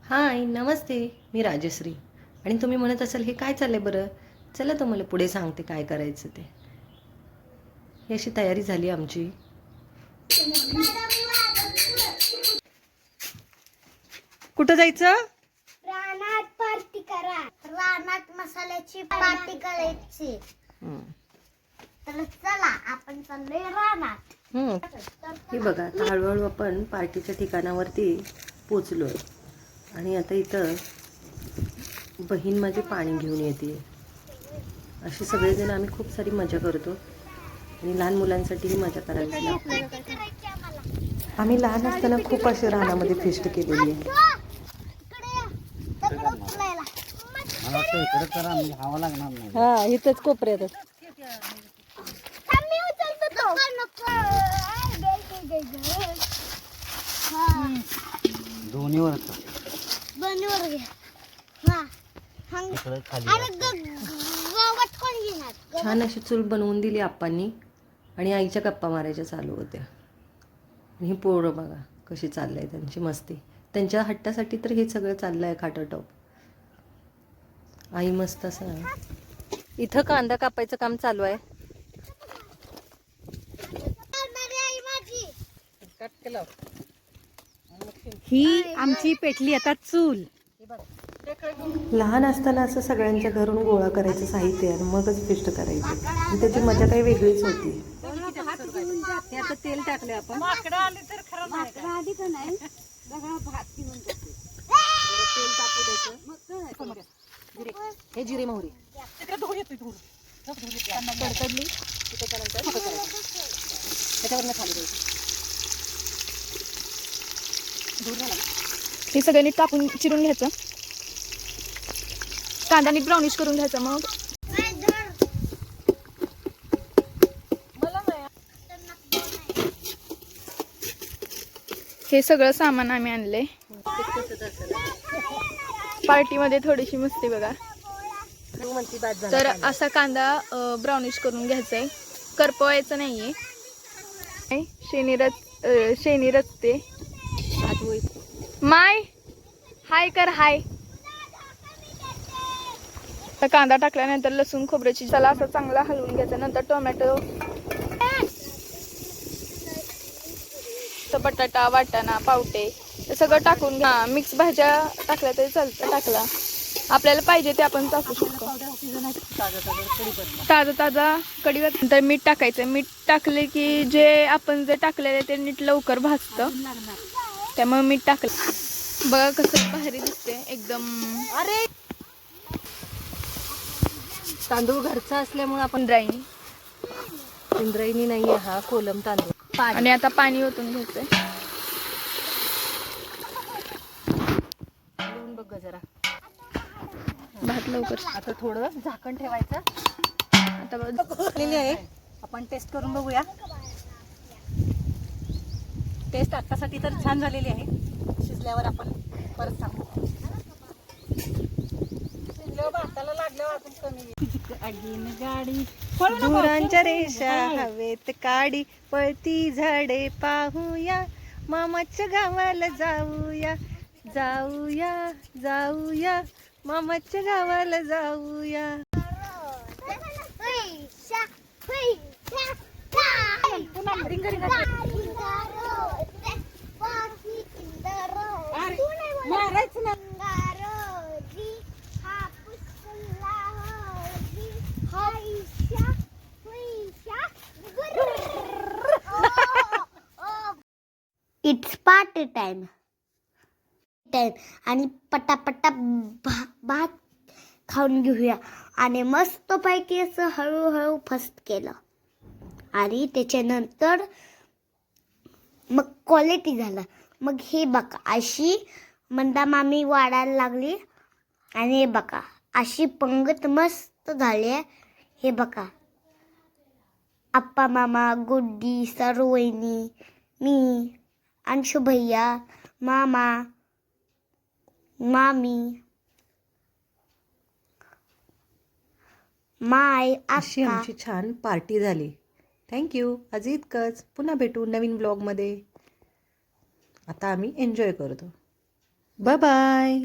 हाय, नमस्ते. मी राजश्री आणि तुम्ही म्हणत असाल हे काय चाललंय बरं? चला तुम्हाला पुढे सांगते काय करायचं ते. ही अशी तयारी झाली आमची. कुठं जायचं? रानात पार्टी करा. रानात मसाल्याची पार्टी करायची. तर चला आपण चाललोय रानात. हे बघा, आता हळूहळू आपण पार्टीच्या ठिकाणावरती पोचलोय आणि आता इथं बहीण माझी पाणी घेऊन येते. अशी सगळेजण आम्ही खूप सारी मजा करतो आणि लहान मुलांसाठीही मजा करायची लागते. आम्ही लहान असताना खूप असे रानामध्ये फेस्ट केलेली आहे. हा, इथंच कोपऱ्यातच. दोन्हीवर छान अशी चूल बनवून दिली आप्पांनी आणि आईच्या गप्पा मारायच्या चालू होत्या. आणि ही पोरं बघा कशी चाललंय त्यांची मस्ती. त्यांच्या हट्टासाठी तर हे सगळं चाललंय खाटोटोप. आई मस्त असं इथं कांदा कापायचं काम चालू आहे. ही आमची पेटली आता चूल. लहान असताना असं सगळ्यांच्या घरून गोळा करायचं साहित्य आणि मगच फेस्ट करायचे आणि त्याची मजा काही वेगळीच होती. हे आता तेल टाकले आपण. तेल तापू द्यायचं. हे जिरे मोहरी कडकडली त्याच्यानंतर त्याच्यावरनं खाली द्यायचं. हे सगळं नीट कापून चिरून घ्यायचं. कांदा नीट ब्राउनिश करून घ्यायचा. मग हे सगळं सामान आम्ही आणले. पार्टीमध्ये थोडीशी मस्ती बघा. तर असा कांदा ब्राउनिश करून घ्यायचा आहे. करपवायचं नाहीये. शेणी रचते. माय हाय कर हाय. तर कांदा टाकल्यानंतर लसूण खोबऱ्याची चला असं चांगला हलवून घ्यायचा. नंतर टोमॅटो, बटाटा, वाटाणा, पावटे हे सगळं टाकून मिक्स भाज्या टाकल्या तरी चालतं. टाकला आपल्याला पाहिजे ते आपण टाकू शकतो. ताजा कढीपत्ता. नंतर मीठ टाकायचं. मीठ टाकले की जे आपण जे टाकलेलं ते नीट लवकर भाजतं. त्यामुळे मीठ टाकलं. बघा कसं भारी दिसते एकदम. अरे तांदूळ घरचा असल्यामुळे आपण इंद्रायणी नाहीये हा, कोलम तांदूळ. आणि आता पाणी ओतून घ्यायचंय. बघ जरा भात लवकर. आता थोडं झाकण ठेवायचं. आता आहे. आपण टेस्ट करून बघूया. टेस्ट आतासाठी तर छान झालेली आहे. शिजल्यावर आपण परत सांगू. शिजल्यावर भाताला लागल्यावर आपण कमी. गाडी दुरांच्या रेषा हवेत काडी, पळती झाडे पाहूया, मामाच्या गावाला जाऊया, जाऊया जाऊया, मामाच्या गावाला जाऊया. मारायचं ना. It's party time. आणि पटापटा भात खाऊन घेऊया. आणि मस्तपैकी असं हळूहळू फस्त केलं. आणि त्याच्यानंतर मग क्वालिटी झालं. मग हे बघा अशी मंदा मामी वाढायला लागली. आणि हे बघा अशी पंगत मस्त झाली आहे. हे बघा आप्पा मामा, गुड्डी, सर्वैनी, मी, अंशू भैया, मामा, मामी, माय, अशी आक्का. आमची छान पार्टी झाली. थँक्यू. आज इतकंच. पुन्हा भेटू नवीन ब्लॉगमध्ये. आता आम्ही एन्जॉय करतो. Bye bye.